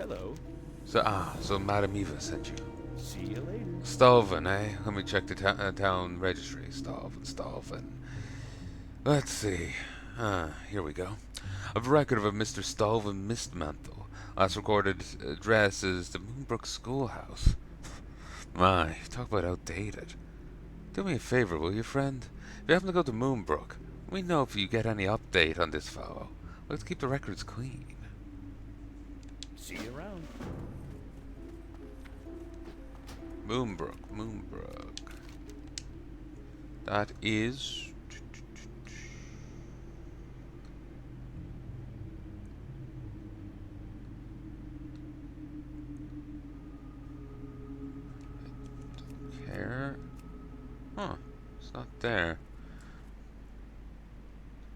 Hello. So Madame Eva sent you. See you later. Stolven, eh? Let me check the town registry. Stolven. Let's see. Here we go. A record of a Mr. Stolven Mistmantle. Last recorded address is the Moonbrook Schoolhouse. My, talk about outdated. Do me a favor, will you, friend? If you happen to go to Moonbrook, let me know if you get any update on this fellow. Let's keep the records clean. See you around. Moonbrook. That is... Care? Huh. It's not there.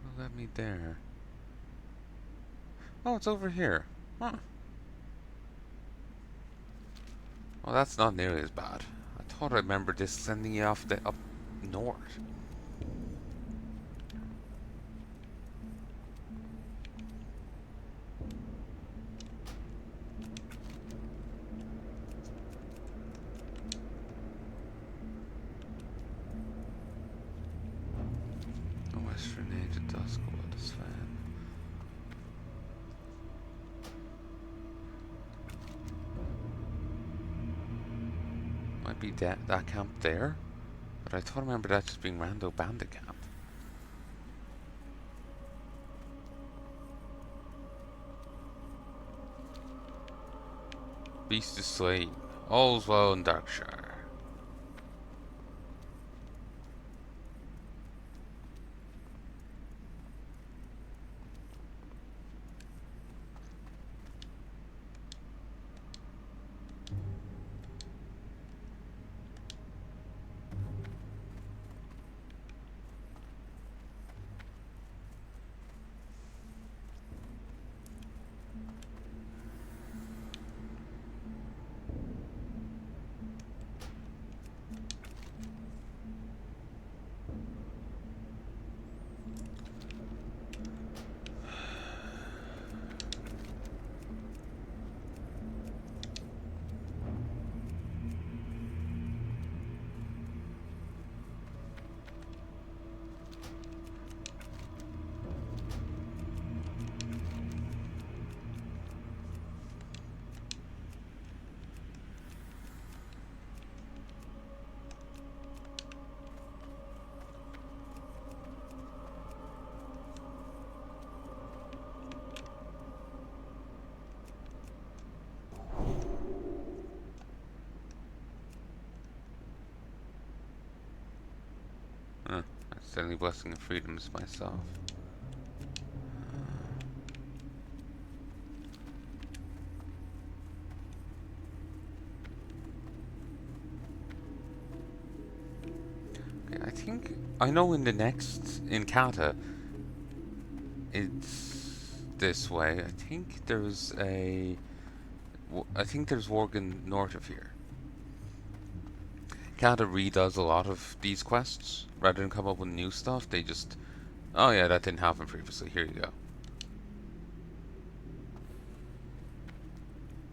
What let me there? Oh, it's over here. Huh. Well, that's not nearly as bad. I thought I remembered this sending you off up north. A Western Age of Duskwood is fan. Might be that camp there, but I thought I remember that just being Rando Bandit camp. Beast is slain. All's well in Darkshire. Accidentally blessing the freedoms myself. Okay, I think I know in the next in Kata it's this way. I think there's Worgen north of here. Kata redoes a lot of these quests rather than come up with new stuff. They just, oh yeah, that didn't happen previously. Here you go.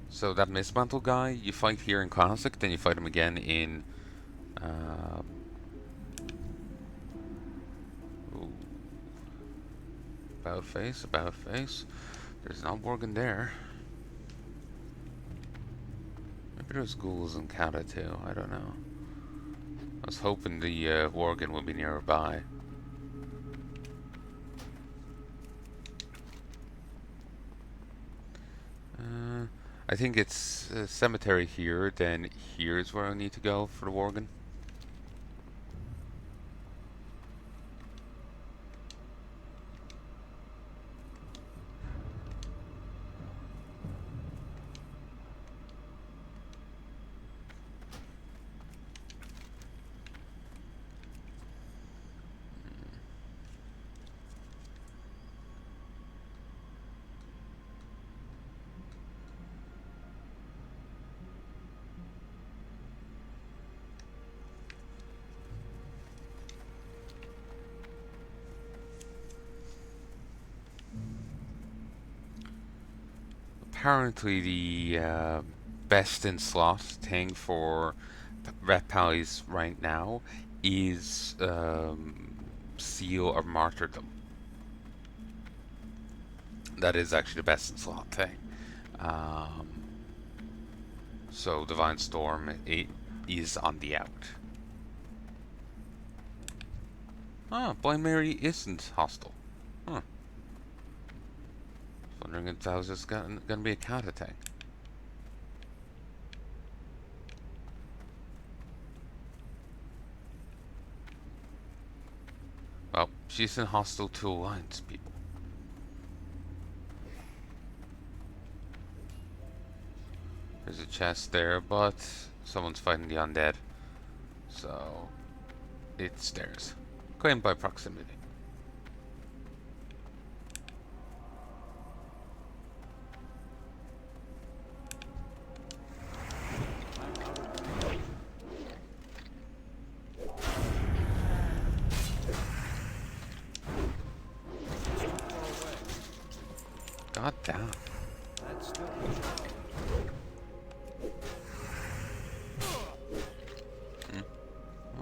So that Mismantle guy, you fight here in Classic, then you fight him again in. Ooh, about face. There's not Worgen there. Maybe there's ghouls in Kata too. I don't know. I was hoping the Worgen would be nearby. I think it's a cemetery here, then here's where I need to go for the Worgen. apparently the best in slot thing for rep pallies right now is Seal or Martyrdom. That is actually the best in slot thing. So Divine Storm is on the out. Ah, Blind Mary isn't hostile. Huh. Wondering if that was just gonna be a counter attack. Well, she's in hostile to alliance people. There's a chest there, but someone's fighting the undead. So, it's theirs. Claimed by proximity. God damn. That's still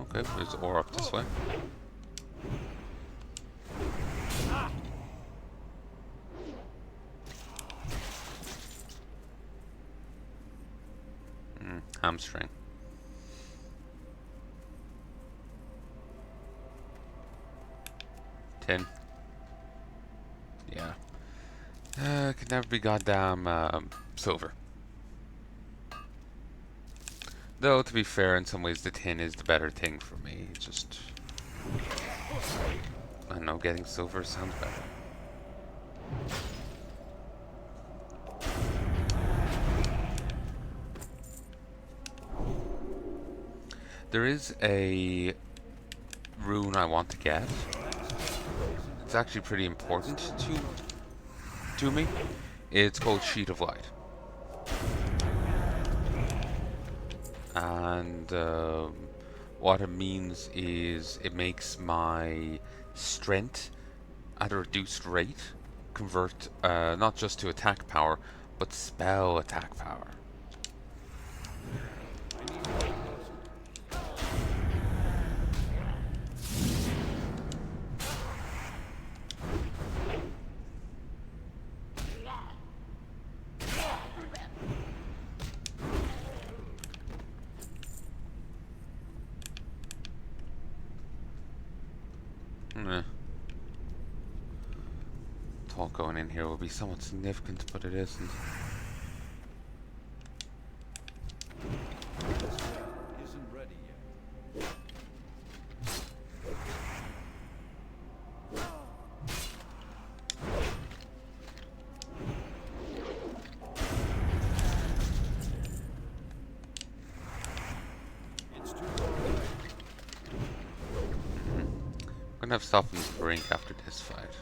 Okay, there's ore up this way. Hamstring. Tin. Yeah. Could never be goddamn silver. Though, to be fair, in some ways the tin is the better thing for me. It's just... I don't know, getting silver sounds better. There is a rune I want to get. It's actually pretty important to me. It's called Sheet of Light. And what it means is it makes my strength at a reduced rate convert not just to attack power, but spell attack power. Thought going in here will be somewhat significant, but it isn't. isn't ready yet. It's too far away. I'm gonna have to stop in the brink after this fight.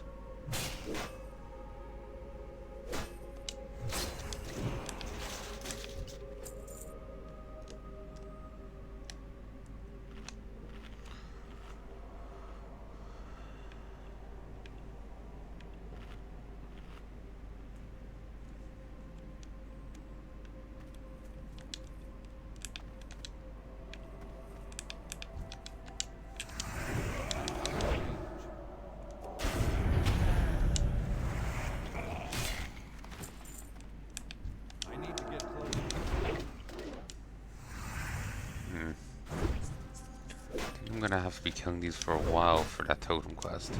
I need to get closer. I'm gonna have to be killing these for a while for that totem quest.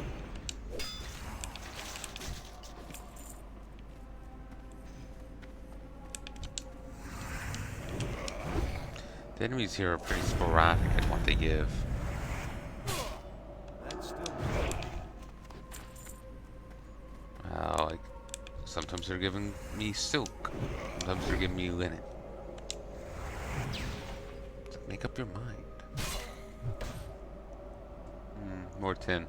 The enemies here are pretty sporadic in what they give. That's still Like, sometimes they're giving me silk, sometimes they're giving me linen. So make up your mind. More tin.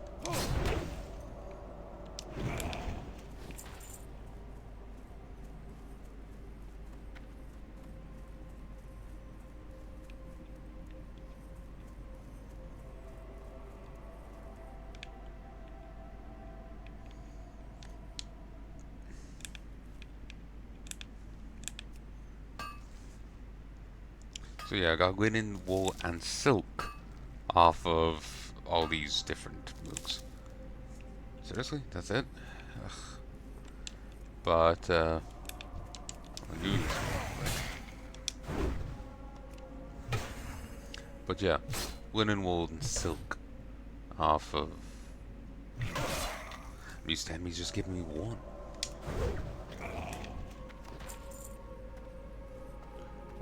So yeah, I got linen, wool, and silk off of all these different mooks. Seriously? That's it? Ugh. But, I'll do this one, but yeah, linen, wool, and silk off of... These enemies just giving me one.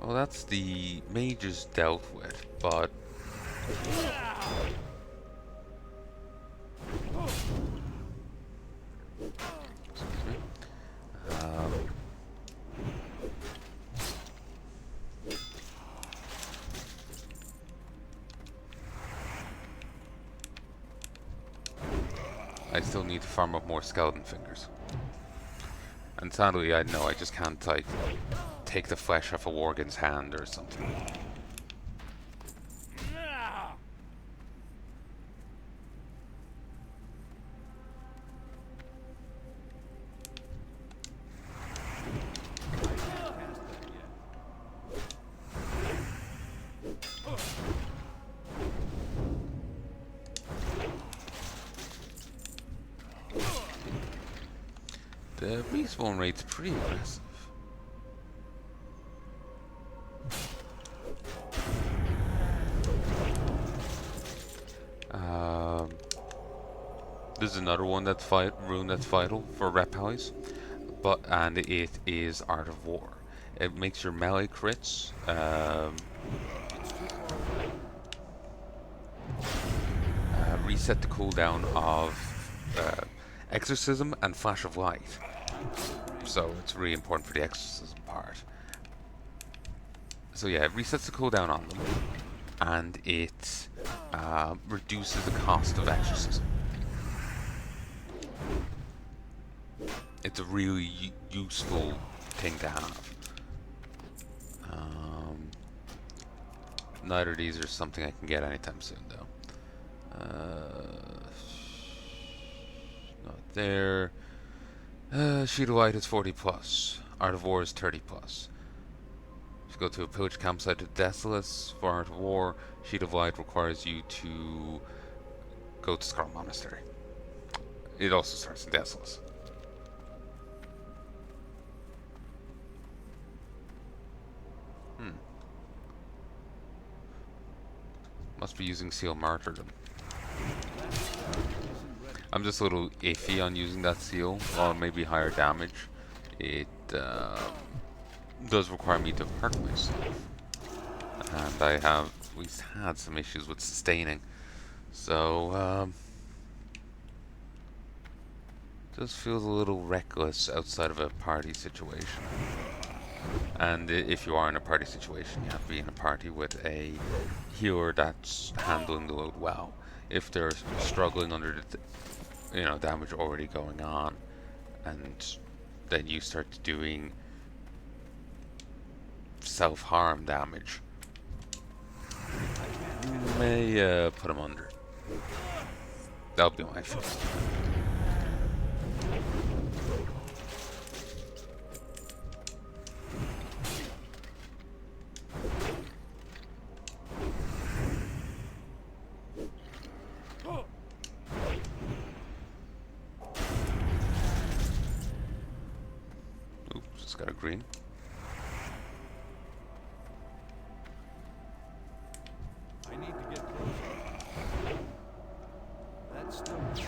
Well, that's the mages dealt with, but... Excuse me. I still need to farm up more skeleton fingers. And sadly, I know I just can't, like, take the flesh off a Worgen's hand or something. The respawn rate's pretty aggressive. This is another one that's rune that's vital for rep allies, and it is Art of War. It makes your melee crits reset the cooldown of Exorcism and Flash of Light. So it's really important for the Exorcism part. So yeah, it resets the cooldown on them, and it reduces the cost of Exorcism. It's a really useful thing to have. Neither of these are something I can get anytime soon, though. Not there. Sheet of Light is 40 plus. Art of War is 30 plus. If you go to a pillage campsite to Desolus for Art of War, Sheet of Light requires you to go to Scarlet Monastery. It also starts in Desolus. Must be using Seal Martyrdom. I'm just a little iffy on using that seal, while maybe higher damage. It does require me to hurt myself. And I have at least had some issues with sustaining. So, just feels a little reckless outside of a party situation. And if you are in a party situation, you have to be in a party with a healer that's handling the load well. If they're struggling under the damage already going on, and then you start doing self-harm damage, you may put them under. That'll be my feeling. Got a green. I need to get closer. That's still close.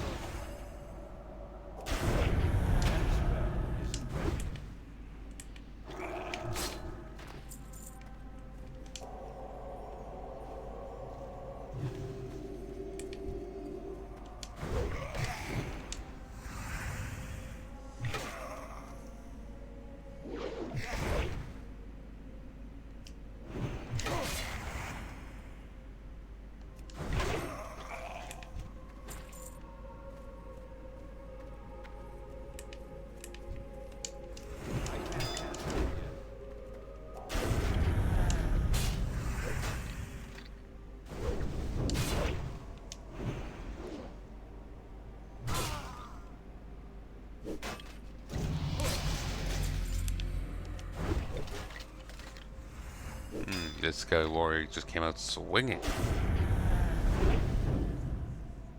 This guy warrior just came out swinging.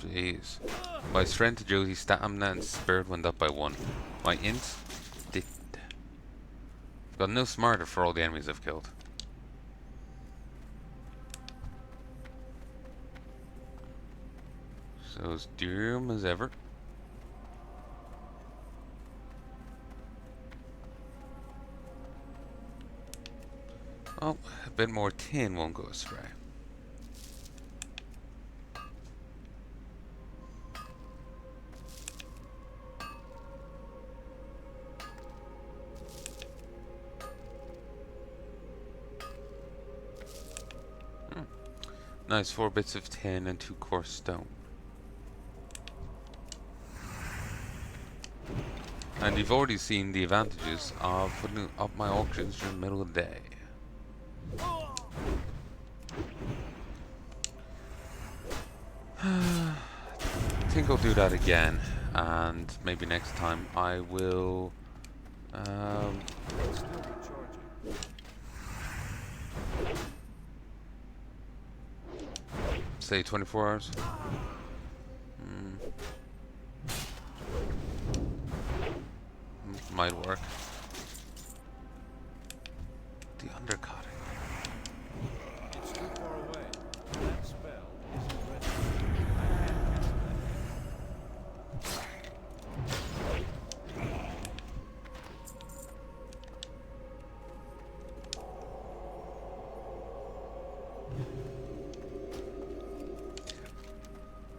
Jeez. My strength, agility, stamina, and spirit went up by 1. My int didn't. Got no smarter for all the enemies I've killed. So as doom as ever. Oh, a bit more tin won't go astray. Nice, 4 bits of tin and 2 coarse stone. And you've already seen the advantages of putting up my auctions during the middle of the day. I think I'll do that again, and maybe next time I will It's still recharging. say 24 hours. Might work. The undercutting. It's too far away. That spell isn't ready. I can't cast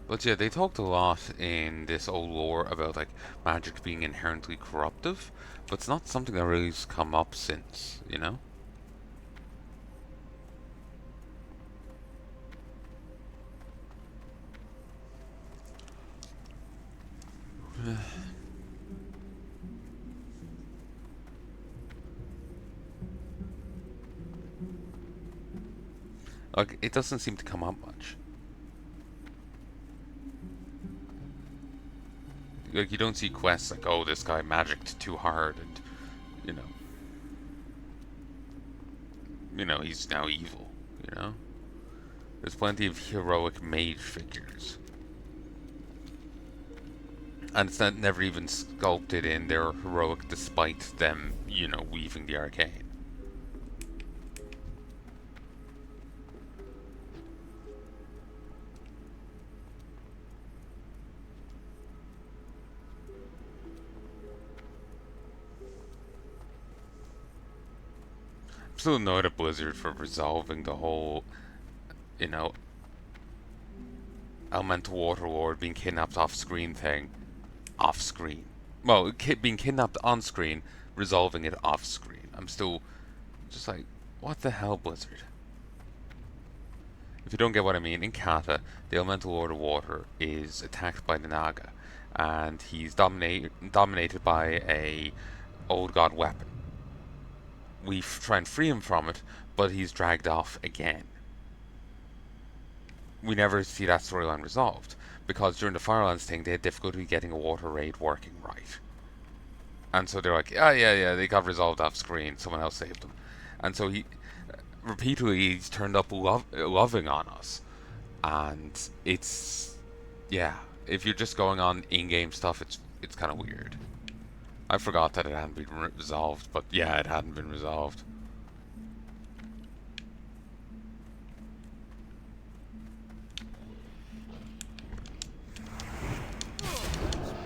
But yeah, they talked a lot in this old lore about like magic being inherently corruptive, but it's not something that really's come up since, you know? Like, it doesn't seem to come up much. Like, you don't see quests like, oh, this guy magicked too hard and, you know, he's now evil, you know? There's plenty of heroic mage figures. And it's not never even sculpted in they're heroic despite them, you know, weaving the arcane. I'm still annoyed at Blizzard for resolving the whole, you know, elemental water lord being kidnapped off screen thing. Off screen. Well, being kidnapped on screen, resolving it off screen. I'm still just like, what the hell, Blizzard? If you don't get what I mean, in Kata, the elemental lord of water is attacked by the Naga, and he's dominated by a old god weapon. We try and free him from it, but he's dragged off again. We never see that storyline resolved, because during the Firelands thing, they had difficulty getting a water raid working right. And so they're like, yeah, they got resolved off screen, someone else saved them. And so repeatedly, he's turned up loving on us. And it's, yeah, if you're just going on in-game stuff, it's kind of weird. I forgot that it hadn't been resolved, but yeah, it hadn't been resolved.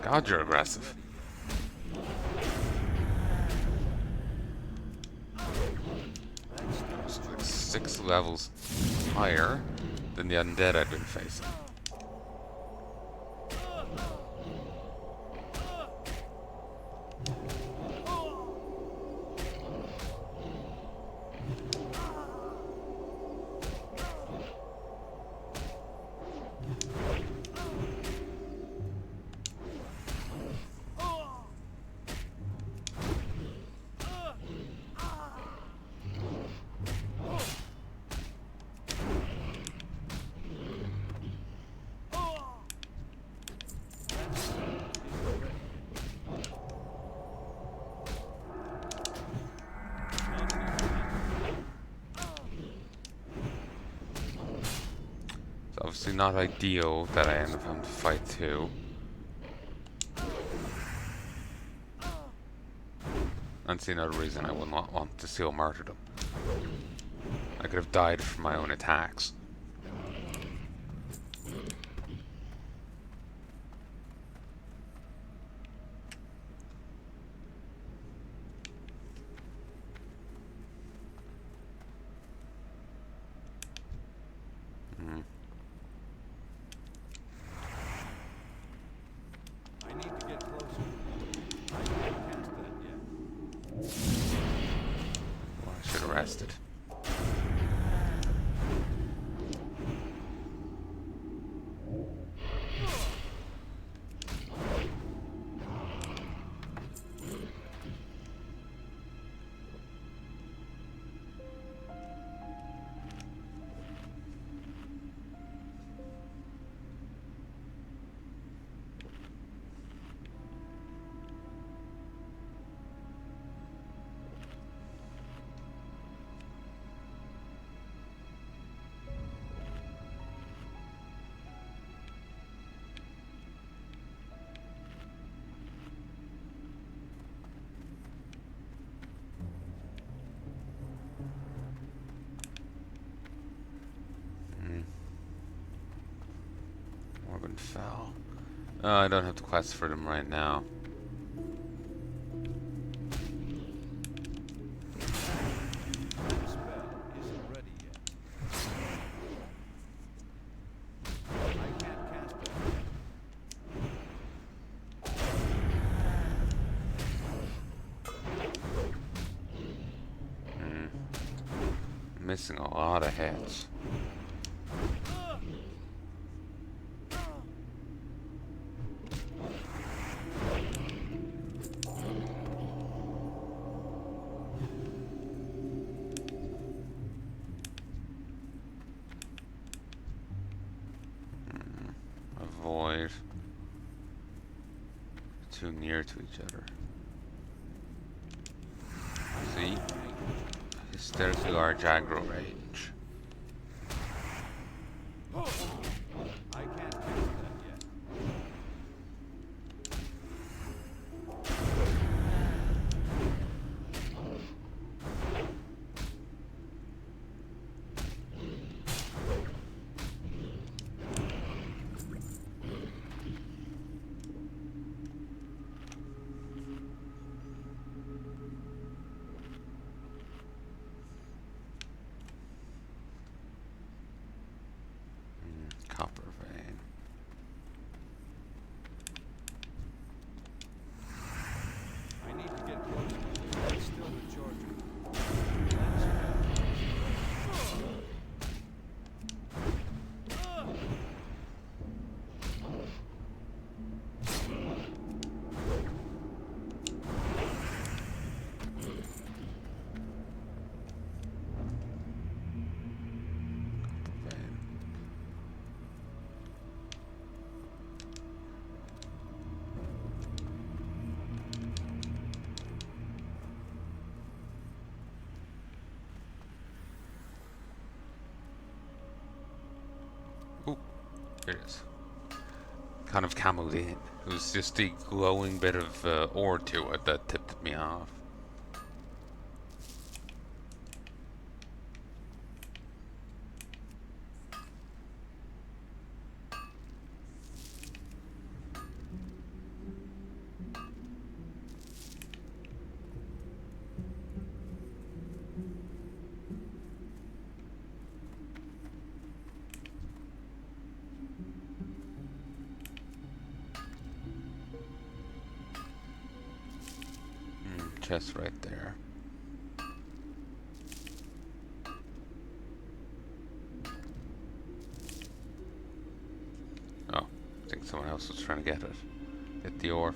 God, you're aggressive. It's like 6 levels higher than the undead I'd been facing. not ideal that I end up having to fight two. That's another reason I would not want to seal martyrdom. I could have died from my own attacks. I need to get closer. I can't cast that yet. Well, I should have rested. Worgen fell. I don't have to quest for them right now. That spell isn't ready yet. I can't cast that yet. Missing a lot of hits. Avoid. Too near to each other. See? Hysterically large aggro range. I can't cast that yet. Copper vein. I need to get closer. It's still recharging. That spell isn't ready. Copper vein. Ooh, here it is. Kind of camoed in. It was just the glowing bit of ore to it that tipped me off. Chest right there. Oh, I think someone else was trying to get it. Get the ore.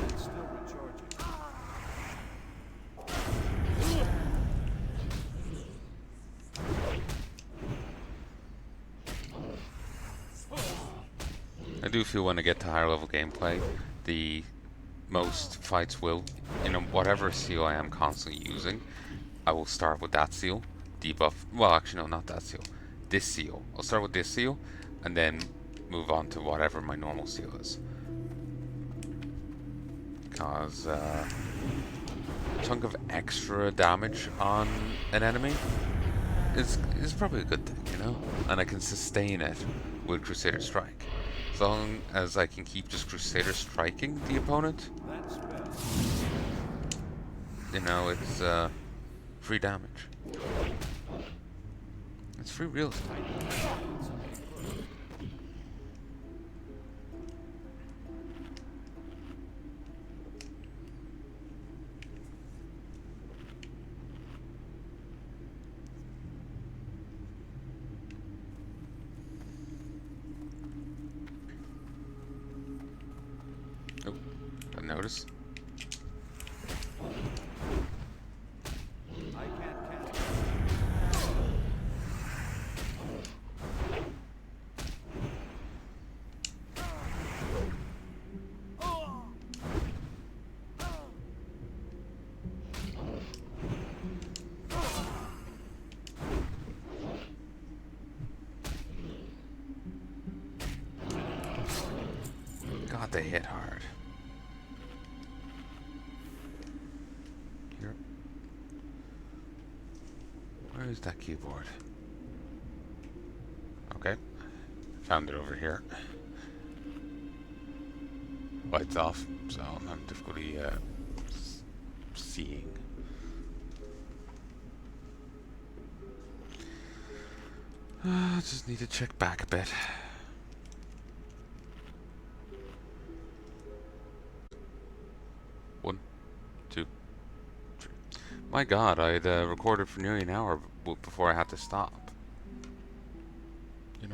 It's still recharging. I do feel when I get to higher level gameplay, the most fights will, whatever seal I am constantly using, I will start with that seal, debuff, well actually no, not that seal, this seal. I'll start with this seal, and then move on to whatever my normal seal is. Because a chunk of extra damage on an enemy is probably a good thing, and I can sustain it with Crusader Strike. As long as I can keep just Crusader striking the opponent, That's better. it's free damage. It's free real estate. Oh, I noticed. I can't cast God, they hit hard. Here. Where is that keyboard? Okay. Found it over here. Lights off, so I'm having difficulty seeing. Just need to check back a bit. One, two, three. My God, I'd recorded for nearly an hour before I had to stop.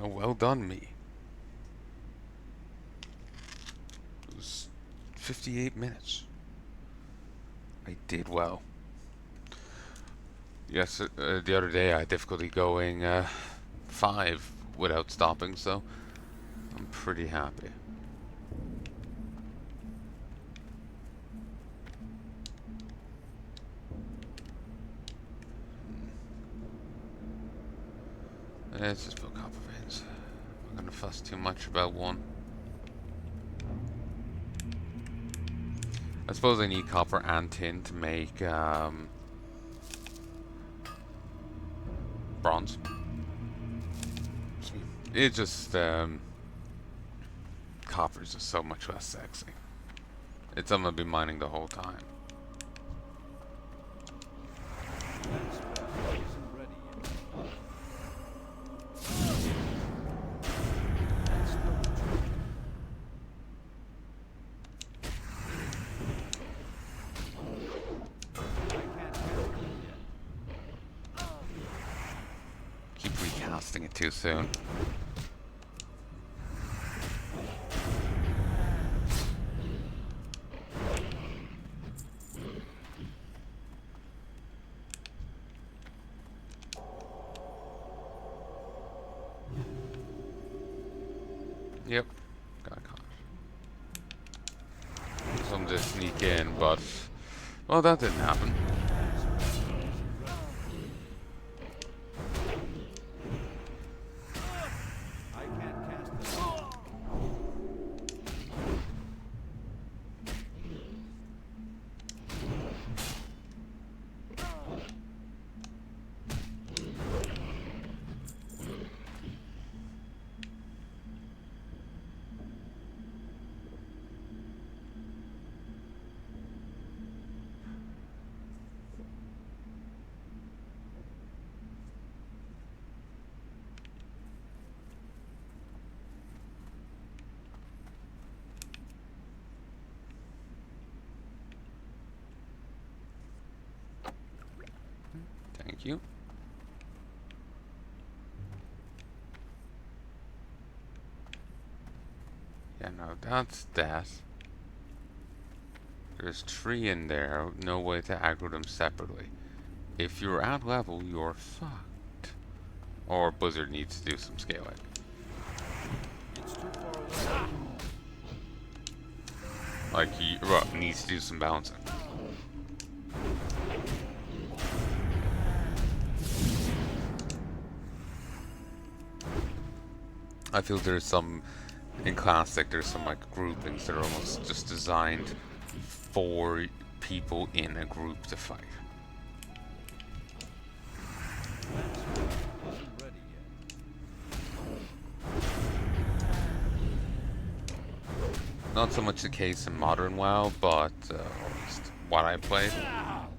Well done, me. It was 58 minutes. I did well. Yes, the other day I had difficulty going 5 without stopping, so I'm pretty happy. Let's just put copper veins. I'm not gonna fuss too much about one. I suppose I need copper and tin to make bronze. It just copper's just so much less sexy. It's I'm gonna be mining the whole time. That's better. Isn't ready yet. That's still the charger. I can't cast it yet. Keep recasting it too soon. Yep, got caught. Some just sneak in, but well, that didn't happen. I can't cast it. Thank you. Yeah, no, that's that. There's 3 in there, no way to aggro them separately. If you're at level, you're fucked. Or Blizzard needs to do some scaling. It's too far away. Like, he well, needs to do some balancing. I feel there's some, in Classic, there's some like groupings that are almost just designed for people in a group to fight. Isn't ready yet. Not so much the case in modern WoW, but at least what I played,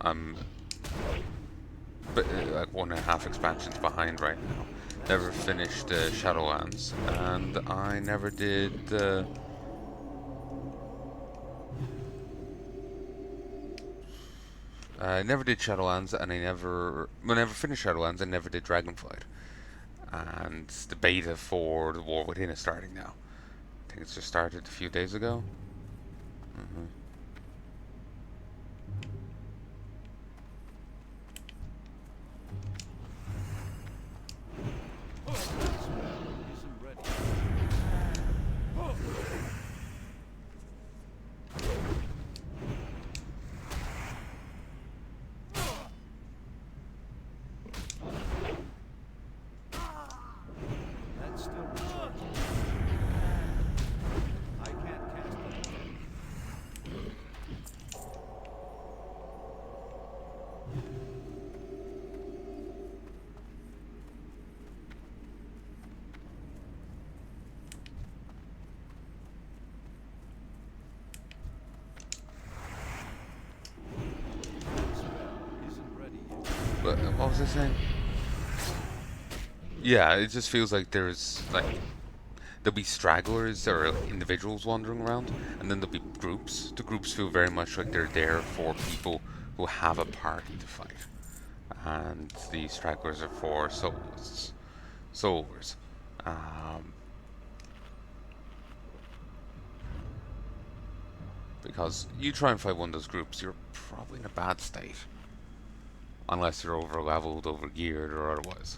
I'm like 1.5 expansions behind right now. Never finished Shadowlands, and I never did. I never did Shadowlands, and I never finished Shadowlands, and never did Dragonflight. And the beta for the War Within is starting now. I think it's just started a few days ago. Mm-hmm. Isn't ready. That's still recharging. I can't cast it. Isn't ready yet. But what was I saying? Yeah, it just feels like there'll be stragglers or individuals wandering around, and then there'll be groups. The groups feel very much like they're there for people who have a party to fight, and the stragglers are for soloists, solvers. Um, because you try and fight one of those groups, you're probably in a bad state, unless you're over leveled, over geared, or otherwise.